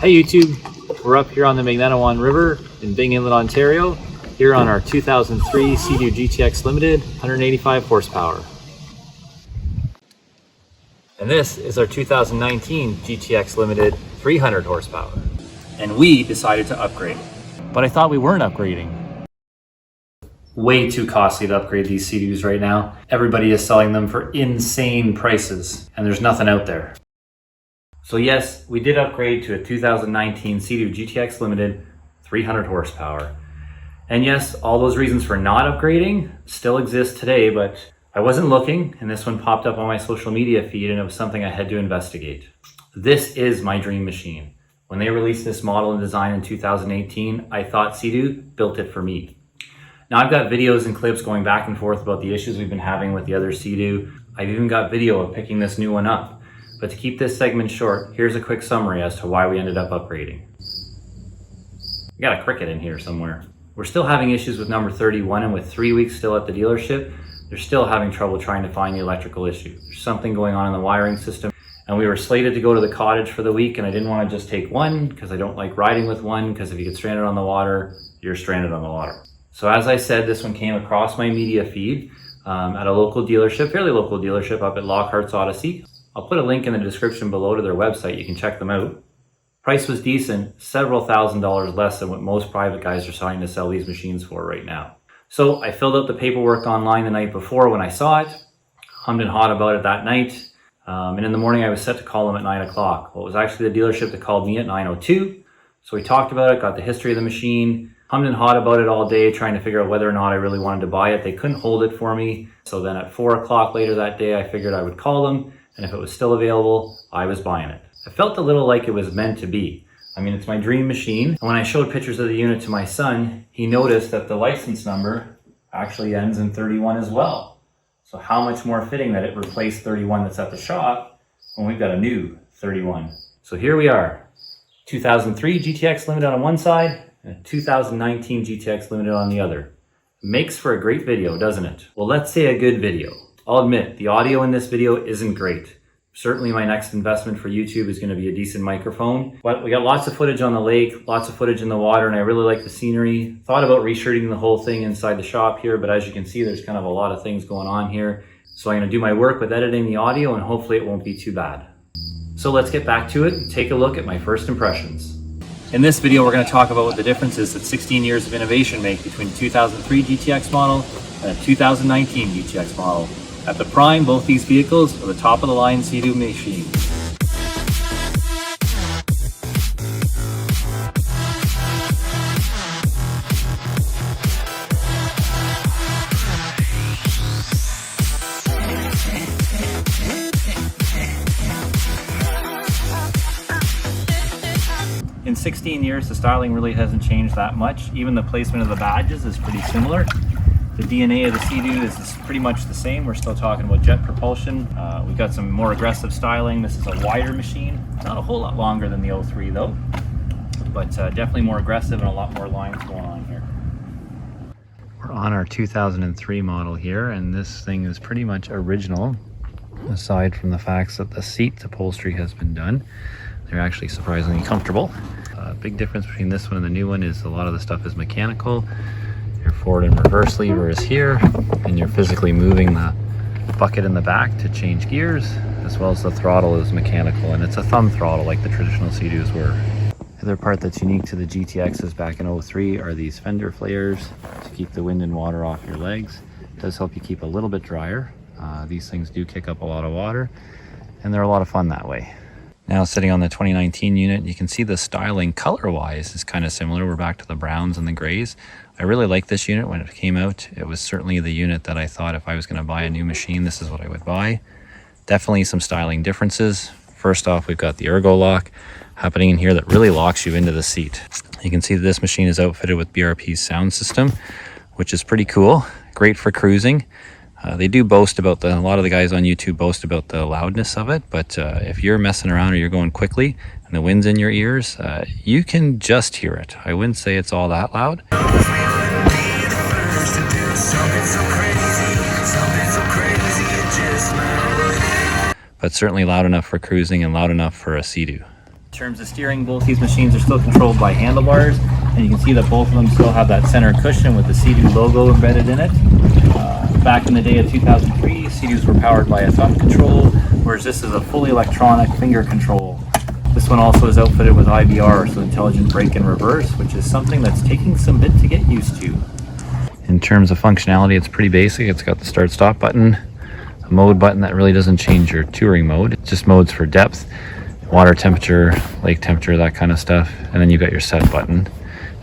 Hey YouTube, we're up here on the Magnetawan River in Bing Inlet, Ontario, here on our 2003 SeaDoo GTX Ltd, 185 horsepower. And this is our 2019 GTX Ltd, 300 horsepower. And we decided to upgrade. But I thought we weren't upgrading. Way too costly to upgrade these SeaDoos right now. Everybody is selling them for insane prices, and there's nothing out there. So yes, we did upgrade to a 2019 SeaDoo GTX Ltd, 300 horsepower. And yes, all those reasons for not upgrading still exist today, but I wasn't looking, and this one popped up on my social media feed, and it was something I had to investigate. This is my dream machine. When they released this model and design in 2018, I thought SeaDoo built it for me. Now I've got videos and clips going back and forth about the issues we've been having with the other SeaDoo. I've even got video of picking this new one up. But to keep this segment short, here's a quick summary as to why we ended up upgrading. We got a cricket in here somewhere. We're still having issues with number 31, and with 3 weeks still at the dealership, they're still having trouble trying to find the electrical issue. There's something going on in the wiring system, and we were slated to go to the cottage for the week, and I didn't want to just take one because I don't like riding with one, because if you get stranded on the water, you're stranded on the water. So as I said, this one came across my media feed at a local dealership, fairly local dealership up at Lockhart's Odyssey. I'll put a link in the description below to their website. You can check them out. Price was decent, several $1,000s less than what most private guys are starting to sell these machines for right now. So I filled out the paperwork online the night before when I saw it, hummed and hawed about it that night. And in the morning I was set to call them at 9 o'clock. Well, it was actually the dealership that called me at 9:02. So we talked about it, got the history of the machine, hummed and hawed about it all day, trying to figure out whether or not I really wanted to buy it. They couldn't hold it for me. So then at 4 o'clock later that day, I figured I would call them. And if it was still available, I was buying it. I felt a little like it was meant to be. I mean, it's my dream machine. And when I showed pictures of the unit to my son, he noticed that the license number actually ends in 31 as well. So how much more fitting that it replaced 31 that's at the shop when we've got a new 31. So here we are, 2003 GTX Ltd on one side and a 2019 GTX Ltd on the other. Makes for a great video, doesn't it? Well, let's say a good video. I'll admit, the audio in this video isn't great. Certainly my next investment for YouTube is going to be a decent microphone. But we got lots of footage on the lake, lots of footage in the water, and I really like the scenery. Thought about reshooting the whole thing inside the shop here, but as you can see, there's kind of a lot of things going on here. So I'm going to do my work with editing the audio, and hopefully it won't be too bad. So let's get back to it and take a look at my first impressions. In this video, we're going to talk about what the difference is that 16 years of innovation make between the 2003 GTX model and a 2019 GTX model. At the prime, both these vehicles are the top of the line SeaDoo machines. In 16 years, the styling really hasn't changed that much. Even the placement of the badges is pretty similar. The DNA of the SeaDoo is pretty much the same. We're still talking about jet propulsion. We've got some more aggressive styling. This is a wider machine. Not a whole lot longer than the 03 though, but definitely more aggressive and a lot more lines going on here. We're on our 2003 model here, and this thing is pretty much original, aside from the fact that the seat upholstery has been done. They're actually surprisingly comfortable. Big difference between this one and the new one is a lot of the stuff is mechanical. Your forward and reverse lever is here, and you're physically moving the bucket in the back to change gears, as well as the throttle is mechanical, and it's a thumb throttle like the traditional SeaDoos were. The other part that's unique to the GTXs back in 03 are these Fender Flares to keep the wind and water off your legs. It does help you keep a little bit drier. These things do kick up a lot of water, and they're a lot of fun that way. Now sitting on the 2019 unit, you can see the styling color-wise is kind of similar. We're back to the browns and the grays. I really liked this unit when it came out. It was certainly the unit that I thought if I was going to buy a new machine, this is what I would buy. Definitely some styling differences. First off, we've got the ergo lock happening in here that really locks you into the seat. You can see that this machine is outfitted with Brp Sound System, which is pretty cool. Great for cruising. They do boast about a lot of the guys on YouTube boast about the loudness of it, but if you're messing around or you're going quickly and the wind's in your ears, you can just hear it. I wouldn't say it's all that loud. But certainly loud enough for cruising and loud enough for a SeaDoo. In terms of steering, both these machines are still controlled by handlebars, and you can see that both of them still have that center cushion with the SeaDoo logo embedded in it. Back in the day of 2003, SeaDoos were powered by a thumb control, whereas this is a fully electronic finger control. This one also is outfitted with IBR, so intelligent brake and reverse, which is something that's taking some bit to get used to. In terms of functionality, it's pretty basic. It's got the start-stop button, a mode button that really doesn't change your touring mode. It's just modes for depth, water temperature, lake temperature, that kind of stuff. And then you've got your set button.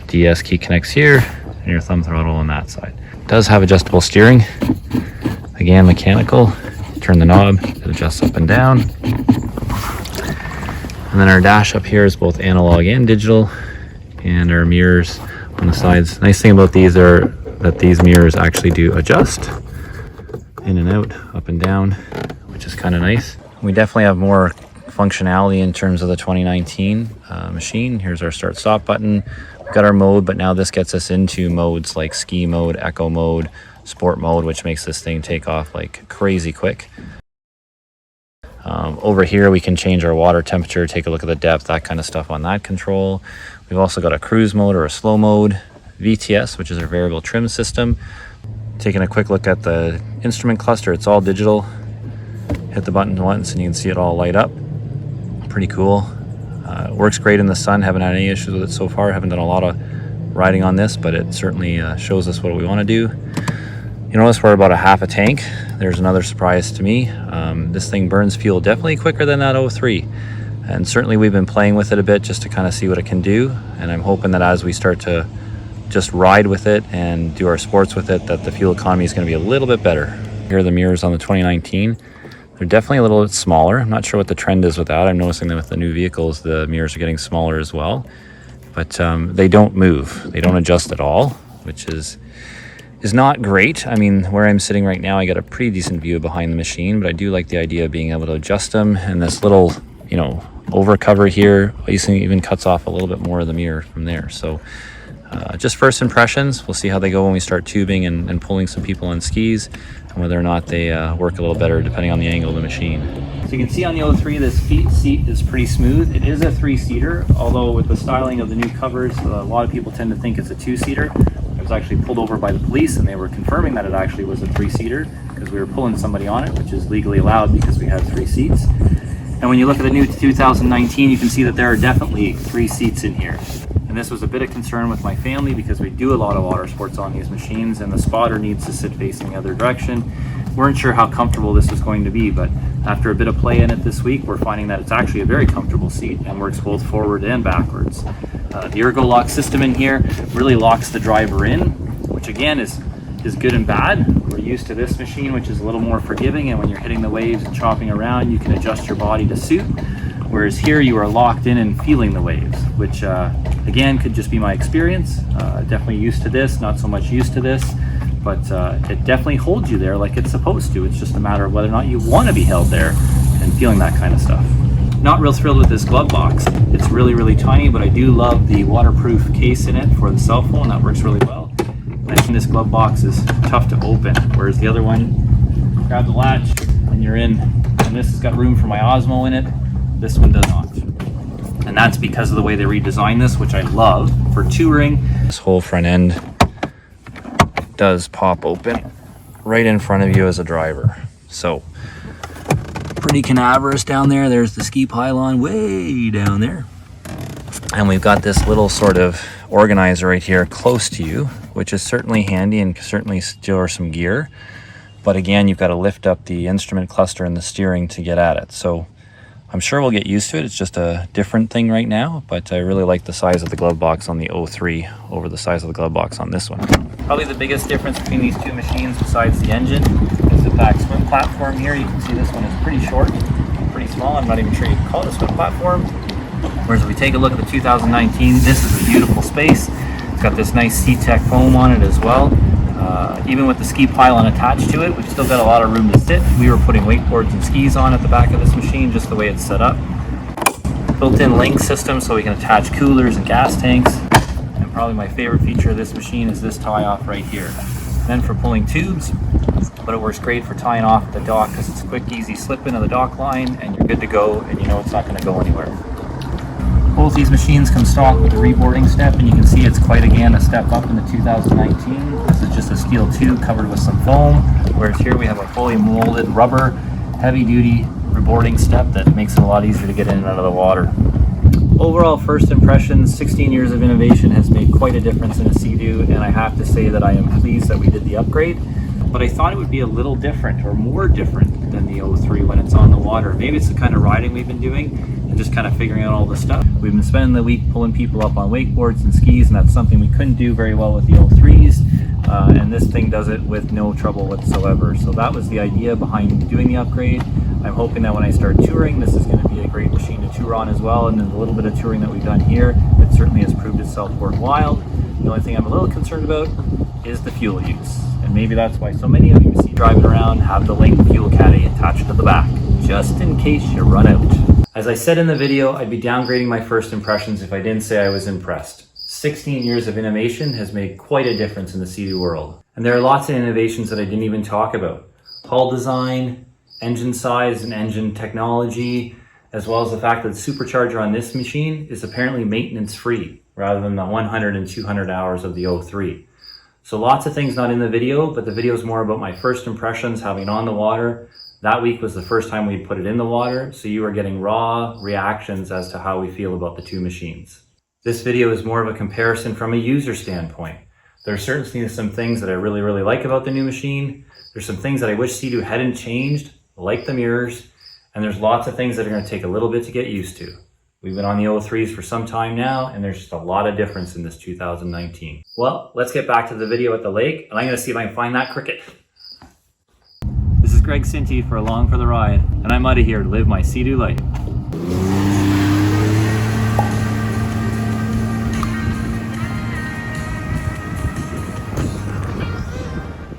DS key connects here, and your thumb throttle on that side. It does have adjustable steering. Again, mechanical. Turn the knob, it adjusts up and down. And then our dash up here is both analog and digital, and our mirrors on the sides. Nice thing about these are that these mirrors actually do adjust in and out, up and down, which is kind of nice. We definitely have more functionality in terms of the 2019 machine. Here's our start stop button. We've got our mode, but now this gets us into modes like ski mode, eco mode, sport mode, which makes this thing take off like crazy quick. Over here we can change our water temperature, take a look at the depth, that kind of stuff on that control. We've also got a cruise mode or a slow mode, VTS, which is our variable trim system. Taking a quick look at the instrument cluster, it's all digital. Hit the button once and you can see it all light up. Pretty cool. Works great in the sun, haven't had any issues with it so far. Haven't done a lot of riding on this, but it certainly shows us what we want to do. You notice we're about a half a tank. There's another surprise to me. This thing burns fuel definitely quicker than that 03. And certainly we've been playing with it a bit just to kind of see what it can do. And I'm hoping that as we start to just ride with it and do our sports with it, that the fuel economy is going to be a little bit better. Here are the mirrors on the 2019. They're definitely a little bit smaller. I'm not sure what the trend is with that. I'm noticing that with the new vehicles, the mirrors are getting smaller as well. But they don't move. They don't adjust at all, which is not great. I mean, where I'm sitting right now, I got a pretty decent view behind the machine, but I do like the idea of being able to adjust them. And this little, you know, over cover here even cuts off a little bit more of the mirror from there. So just first impressions. We'll see how they go when we start tubing and pulling some people on skis, and whether or not they work a little better depending on the angle of the machine. So you can see on the 03, this seat is pretty smooth. It is a 3-seater, although with the styling of the new covers, a lot of people tend to think it's a 2-seater. I was actually pulled over by the police and they were confirming that it actually was a 3-seater because we were pulling somebody on it, which is legally allowed because we have 3 seats. And when you look at the new 2019, you can see that there are definitely 3 seats in here. And this was a bit of concern with my family because we do a lot of water sports on these machines and the spotter needs to sit facing the other direction. Weren't sure how comfortable this was going to be, but after a bit of play in it this week, we're finding that it's actually a very comfortable seat and works both forward and backwards. The ergo lock system in here really locks the driver in, which again is good and bad. We're used to this machine, which is a little more forgiving, and when you're hitting the waves and chopping around, you can adjust your body to suit. Whereas here you are locked in and feeling the waves, which again could just be my experience. Definitely used to this, not so much used to this, but it definitely holds you there like it's supposed to. It's just a matter of whether or not you want to be held there and feeling that kind of stuff. Not real thrilled with this glove box. It's really, really tiny, but I do love the waterproof case in it for the cell phone. That works really well. I think this glove box is tough to open, whereas the other one, grab the latch and you're in. And this has got room for my Osmo in it. This one does not. And that's because of the way they redesigned this, which I love for touring. This whole front end does pop open right in front of you as a driver. So pretty canaverous down there. There's the ski pylon way down there. And we've got this little sort of organizer right here close to you, which is certainly handy and certainly store some gear. But again, you've got to lift up the instrument cluster and the steering to get at it. So I'm sure we'll get used to it. It's just a different thing right now, but I really like the size of the glove box on the 03 over the size of the glove box on this one. Probably the biggest difference between these two machines besides the engine is the back swim platform here. You can see this one is pretty short, pretty small. I'm not even sure you can call it a swim platform. Whereas if we take a look at the 2019, this is a beautiful space. It's got this nice SeaTech foam on it as well. Even with the ski pylon attached to it, we've still got a lot of room to sit. We were putting wakeboards and skis on at the back of this machine, just the way it's set up. Built-in link system so we can attach coolers and gas tanks. And probably my favorite feature of this machine is this tie-off right here. Then for pulling tubes, but it works great for tying off at the dock because it's a quick, easy slip into the dock line and you're good to go and you know it's not going to go anywhere. Both these machines come stock with a reboarding step, and you can see it's quite again a step up in the 2019. This is just a steel tube covered with some foam, whereas here we have a fully molded rubber, heavy duty reboarding step that makes it a lot easier to get in and out of the water. Overall first impressions, 16 years of innovation has made quite a difference in a SeaDoo, and I have to say that I am pleased that we did the upgrade. But I thought it would be a little different, or more different than the 03 when it's on the water. Maybe it's the kind of riding we've been doing and just kind of figuring out all the stuff. We've been spending the week pulling people up on wakeboards and skis, and that's something we couldn't do very well with the 03s. And this thing does it with no trouble whatsoever. So that was the idea behind doing the upgrade. I'm hoping that when I start touring, this is going to be a great machine to tour on as well. And then the little bit of touring that we've done here, it certainly has proved itself worthwhile. The only thing I'm a little concerned about is the fuel use. And maybe that's why so many of you see driving around have the light fuel caddy attached to the back, just in case you run out. As I said in the video, I'd be downgrading my first impressions if I didn't say I was impressed. 16 years of innovation has made quite a difference in the SeaDoo world. And there are lots of innovations that I didn't even talk about. Hull design, engine size and engine technology, as well as the fact that the supercharger on this machine is apparently maintenance free rather than the 100 and 200 hours of the 03. So lots of things not in the video, but the video is more about my first impressions having on the water. That week was the first time we put it in the water, so you are getting raw reactions as to how we feel about the two machines. This video is more of a comparison from a user standpoint. There are certainly some things that I really like about the new machine. There's some things that I wish SeaDoo hadn't changed, like the mirrors, and there's lots of things that are going to take a little bit to get used to. We've been on the 03s for some time now, and there's just a lot of difference in this 2019. Well, let's get back to the video at the lake, and I'm going to see if I can find that cricket. This is Greg Sinti for Along for the Ride, and I'm out of here to live my SeaDoo life.